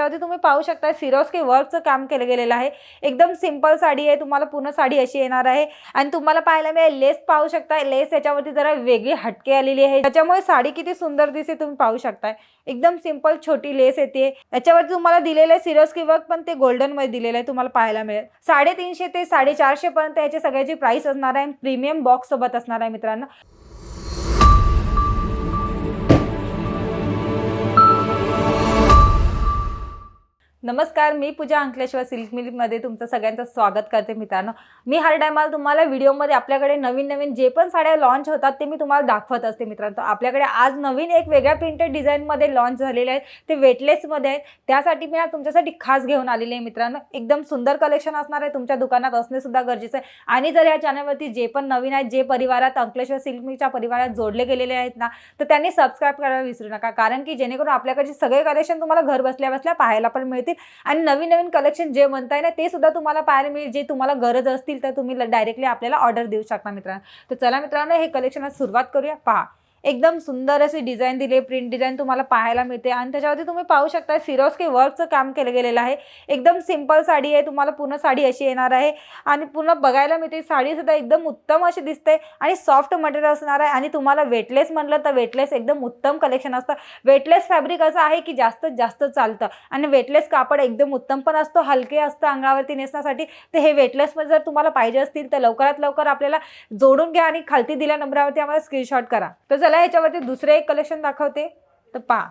ह्याच्यावरती तुम्ही पाहू शकता सिरोस्की वर्कचं काम केलं गेलेलं आहे। एकदम सिंपल साडी आहे, तुम्हाला पूर्ण साडी अशी येणार आहे आणि तुम्हाला पाहायला मिळेल लेस पाहू शकता, लेस याच्यावरती जरा वेगळी हटके आलेली आहे, त्याच्यामुळे साडी किती सुंदर दिसते तुम्ही पाहू शकता। एकदम सिंपल छोटी लेस येते, याच्यावरती तुम्हाला दिलेलं आहे सिरोस्की वर्क पण ते गोल्डन मध्ये दिलेलं आहे, तुम्हाला पाहायला मिळेल 350 ते 450 पर्यंत याची सगळ्याची प्राइस असणार आहे। प्रीमियम बॉक्स सोबत असणार आहे मित्रांनो। नमस्कार, मी पूजा अंकलेश्वर सिल्क मिलमध्ये तुमचं सगळ्यांचं स्वागत करते मित्रांनो। मी हर टायमाला तुम्हाला व्हिडिओमध्ये आपल्याकडे नवीन जे पण साड्या लॉन्च होतात ते मी तुम्हाला दाखवत असते मित्रांनो। आपल्याकडे आज नवीन एक वेगळ्या प्रिंटेड डिझाईनमध्ये लॉन्च झालेले आहेत, ते वेटलेसमध्ये आहेत, त्यासाठी मी आज तुमच्यासाठी खास घेऊन आलेले आहे मित्रांनो। एकदम सुंदर कलेक्शन असणार आहे, तुमच्या दुकानात असणे सुद्धा गरजेचं आहे। आणि जर या चॅनलवरती जे पण नवीन आहेत, जे परिवारात अंकलेश्वर सिल्क मिलच्या परिवारात जोडले गेलेले आहेत ना, तर त्यांनी सबस्क्राइब करायला विसरू नका, कारण की जेणेकरून आपल्याकडचे सगळे कलेक्शन तुम्हाला घर बसल्या बसल्या पाहायला पण मिळतील आणि नवीन कलेक्शन जे म्हणताय ना ते सुद्धा तुम्हाला पाहायला मिळेल। जे तुम्हाला गरज असतील तर तुम्ही डायरेक्टली आपल्याला ऑर्डर देऊ शकता मित्रांनो। तर चला मित्रांनो, हे कलेक्शन सुरुवात करूया। पहा, एकदम सुंदर अशी डिझाइन दिली, प्रिंट डिझाइन तुम्हाला पाहायला मिळते आणि त्याच्यावरती तुम्ही पाहू शकता सिरोस्की वर्कचं काम केलं गेलेलं आहे। एकदम सिंपल साडी आहे, तुम्हाला पूर्ण साडी अशी येणार आहे आणि पूर्ण बघायला मिळते साडी सुद्धा एकदम उत्तम अशी दिसते आणि सॉफ्ट मटेरियल असणार आहे। आणि तुम्हाला वेटलेस म्हटलं तर वेटलेस एकदम उत्तम कलेक्शन असतं। वेटलेस फॅब्रिक असं आहे की जास्त चालतं आणि वेटलेस कापड एकदम उत्तम पण असतो, हलके असतं अंगावरती नेसण्यासाठी। तर हे वेटलेसमध्ये जर तुम्हाला पाहिजे असतील तर लवकरात लवकर आपल्याला जोडून घ्या आणि खालती दिल्या नंबरवरती आम्हाला स्क्रीनशॉट करा। तर ह्याच्यावरती दुसरे एक कलेक्शन दाखवते। तर पहा,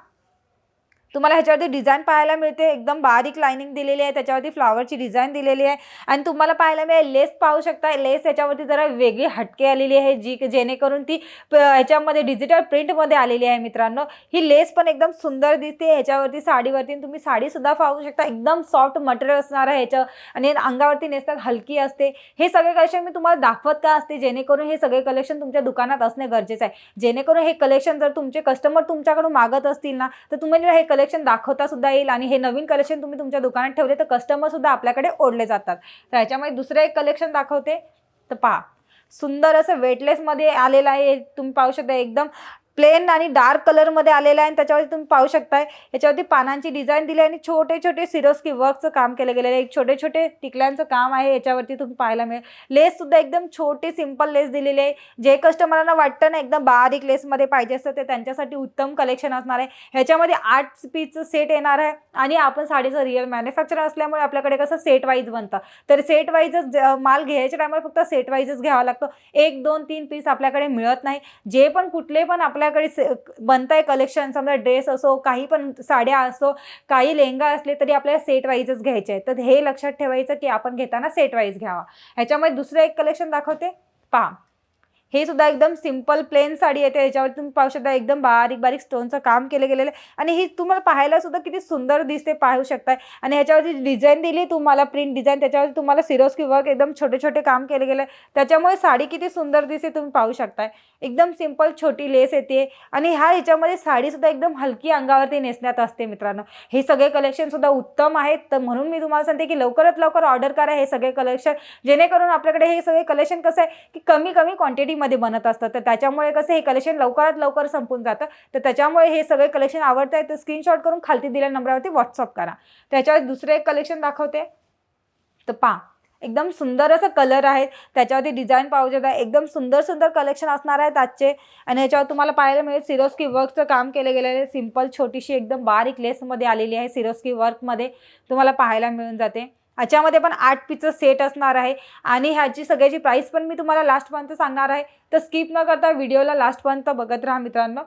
तुम्हाला ह्याच्यावरती डिझाइन पाहायला मिळते, एकदम बारीक लाइनिंग दिलेली आहे, त्याच्यावरती फ्लॉवरची डिझाइन दिलेली आहे आणि तुम्हाला पाहायला मिळेल लेस पाहू शकता, लेस याच्यावरती जरा वेगळी हटके आलेली आहे, जी जेणेकरून ती ह्याच्यामध्ये डिजिटल प्रिंटमध्ये आलेली आहे मित्रांनो। ही लेस पण एकदम सुंदर दिसते ह्याच्यावरती साडीवरती, तुम्ही साडी सुद्धा पाहू शकता, एकदम सॉफ्ट मटेरियल असणार आहे ह्याच्या आणि अंगावरती नेसतात हलकी असते। हे सगळे कलेक्शन मी तुम्हाला दाखवत का असते, जेणेकरून हे सगळे कलेक्शन तुमच्या दुकानात असणे गरजेचं आहे। जेणेकरून हे कलेक्शन जर तुमचे कस्टमर तुमच्याकडून मागत असतील ना, तर तुम्हाला हे कलेक्शन दाखवता सुद्धा येईल आणि हे नवीन कलेक्शन तुम्ही तुमच्या दुकानात ठेवले तर कस्टमर सुद्धा आपल्याकडे ओढले जातात। तर याच्यामध्ये दुसरे एक कलेक्शन दाखवते। तर पहा, सुंदर असं वेटलेस मध्ये आलेलं आहे, तुम्ही पाहू शकता एकदम प्लेन आणि डार्क कलर मध्ये आलेला आहे आणि त्याच्यावरती तुम्ही पाहू शकताय याच्यावरती पानांची डिझाइन दिली आणि छोटे सिरोस्की वर्कचं काम केलं गेलेलं आहे। छोटे टिकल्यांचं काम आहे याच्यावरती तुम्ही पाहायला मिळेल। लेस सुद्धा एकदम छोटी सिंपल लेस दिलेली आहे, जे कस्टमरांना वाटतं ना एकदम बारीक लेस मध्ये पाहिजे असतं ते त्यांच्यासाठी उत्तम कलेक्शन असणार आहे। ह्याच्यामध्ये 8 पीसचं सेट येणार आहे आणि आपण साडीचं रिअल मॅन्युफॅक्चर असल्यामुळे आपल्याकडे कसं सेट वाईज बनतं, तर सेट वाईजच माल घ्यायच्या टायमाला फक्त सेट वाईजच घ्यावा लागतो। 1 2 3 पीस आपल्याकडे मिळत नाही। जे पण कुठले पण आपल्याकडे बनताय कलेक्शन, समजा ड्रेस असो, काही पण साड्या असो, काही लेहंगा असले तरी आपल्याला सेट वाईजच घ्यायचे आहे। तर हे लक्षात ठेवायचं की आपण घेताना सेट वाईज घ्यावा। ह्याच्यामध्ये दुसरं एक कलेक्शन दाखवते। पहा, हे सुद्धा एकदम सिंपल प्लेन साडी येते, याच्यावर तुम्ही पाहू शकता एकदम बारीक स्टोनचं काम केलं गेलेलं आहे आणि ही तुम्हाला पाहायला सुद्धा किती सुंदर दिसते पाहू शकताय। आणि ह्याच्यावरती डिझाइन दिली तुम्हाला प्रिंट डिझाइन, त्याच्यावर तुम्हाला सिरोस्की वर्क एकदम छोटे काम केले गेले, त्याच्यामुळे साडी किती सुंदर दिसते तुम्ही पाहू शकताय। एकदम सिंपल छोटी लेस येते आणि ह्याच्यामध्ये साडी सुद्धा एकदम हलकी अंगावरती नेसण्यात असते मित्रांनो। हे सगळे कलेक्शन सुद्धा उत्तम आहेत, तर म्हणून मी तुम्हाला सांगते की लवकरात लवकर ऑर्डर करा हे सगळे कलेक्शन, जेणेकरून आपल्याकडे हे सगळे कलेक्शन कसं आहे की कमी क्वांटिटी मध्ये बनत असतं, तर त्याच्यामुळे कसं हे कलेक्शन लवकरात लवकर संपून जातं। तर त्याच्यामुळे हे सगळे कलेक्शन आवडताय तर स्क्रीनशॉट करून खालती दिलेल्या नंबरवरती व्हॉट्सअप करा। त्याच्यावर दुसरे एक कलेक्शन दाखवते। तर पहा, एकदम सुंदर असं कलर आहे, त्याच्यावरती डिझाइन पाहू शकता, एकदम सुंदर कलेक्शन असणार आहेत आजचे। आणि याच्यावर तुम्हाला पाहायला मिळेल सिरोस्की वर्कचं काम केलं गेलेलं आहे, सिंपल छोटीशी एकदम बारीक लेसमध्ये आलेली आहे, सिरोस्की वर्कमध्ये तुम्हाला पाहायला मिळून जाते। ह्याच्यामध्ये पण 8 पीसचं सेट असणार आहे आणि ह्याची सगळ्याची प्राइस पण मी तुम्हाला लास्टपर्यंत सांगणार आहे, तर स्किप न करता व्हिडिओला लास्टपर्यंत बघत राहा मित्रांनो।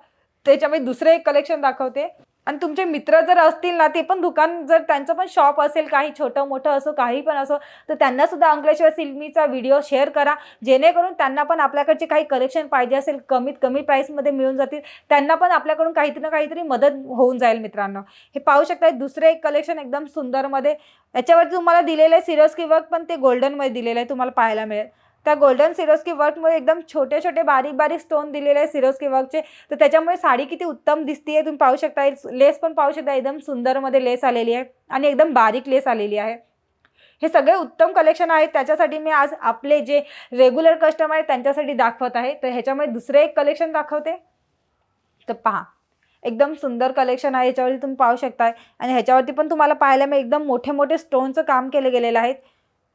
त्याच्यामध्ये दुसरे एक कलेक्शन दाखवते आणि तुमचे मित्र जर असतील ना, ते पण दुकान जर त्यांचं पण शॉप असेल, काही छोटं मोठं असो, काही पण असो, तर त्यांना सुद्धा अंकलेश्वर सिल्क मिलचा व्हिडिओ शेअर करा, जेणेकरून त्यांना पण आपल्याकडचे काही कलेक्शन पाहिजे असेल कमीत कमी प्राइसमध्ये मिळून जातील, त्यांना पण आपल्याकडून काहीतरी ना काहीतरी मदत होऊन जाईल मित्रांनो। हे पाहू शकता दुसरे एक कलेक्शन एकदम सुंदरमध्ये, याच्यावरती तुम्हाला दिलेलं आहे सिरोस्की वर्क पण ते गोल्डनमध्ये दिलेलं आहे, तुम्हाला पाहायला मिळेल। त्या गोल्डन सिरोस्की वर्कमध्ये एकदम छोटे बारीक स्टोन दिलेले आहे सिरोस्की वर्कचे, तर त्याच्यामुळे साडी किती उत्तम दिसते तुम्ही पाहू शकता। लेस पण पाहू शकता, एकदम सुंदरमध्ये लेस आलेली आहे आणि एकदम बारीक लेस आलेली आहे। हे सगळे उत्तम कलेक्शन आहेत, त्याच्यासाठी मी आज आपले जे रेग्युलर कस्टमर आहेत त्यांच्यासाठी दाखवत आहे। तर ह्याच्यामध्ये दुसरे एक कलेक्शन दाखवते। तर पहा, एकदम सुंदर कलेक्शन आहे, याच्यावरती तुम्ही पाहू शकताय. आणि ह्याच्यावरती पण तुम्हाला पाहायला मी एकदम मोठे मोठे स्टोनचं काम केले गेलेलं आहे.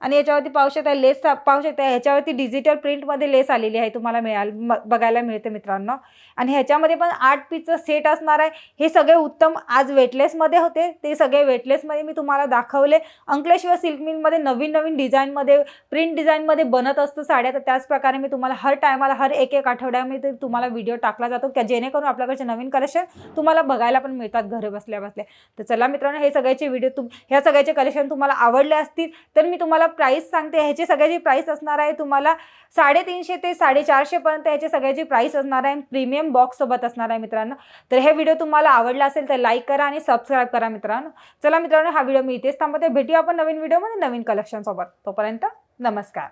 आणि याच्यावरती पाहू शकता लेस पाहू शकता, ह्याच्यावरती डिजिटल प्रिंटमध्ये लेस आलेली आहे, तुम्हाला बघायला मिळते मित्रांनो. आणि ह्याच्यामध्ये पण 8 पीसचा सेट असणार आहे. हे सगळे उत्तम आज वेटलेसमध्ये होते, ते सगळे वेटलेसमध्ये मी तुम्हाला दाखवले. अंकलेश्वर सिल्क मिलमध्ये नवीन नवीन डिझाईनमध्ये, प्रिंट डिझाईनमध्ये बनत असतं साड्या, तर त्याच प्रकारे मी तुम्हाला हर टायमाला, हर एक आठवड्यामध्ये तुम्हाला व्हिडिओ टाकला जातो, जेणेकरून आपल्याकडचे नवीन कलेक्शन तुम्हाला बघायला पण मिळतात घरी बसल्या बसल्या. तर चला मित्रांनो, हे सगळ्याचे व्हिडिओ ह्या सगळ्याचे कलेक्शन तुम्हाला आवडले असतील तर मी तुम्हाला प्राइस सांगते. ह्याची सगळ्याची प्राइस असणार आहे तुम्हाला 350 ते 450 पर्यंत ह्याची सगळ्याची प्राइस असणार आहे. प्रीमियम बॉक्स सोबत असणार आहे मित्रांनो. तर हे व्हिडिओ तुम्हाला आवडला असेल तर लाईक करा आणि सबस्क्राईब करा मित्रांनो. चला मित्रांनो, हा व्हिडिओ मी इथेच थांबवते. भेटूया आपण नवीन व्हिडिओमध्ये नवीन कलेक्शन सोबत. तोपर्यंत नमस्कार.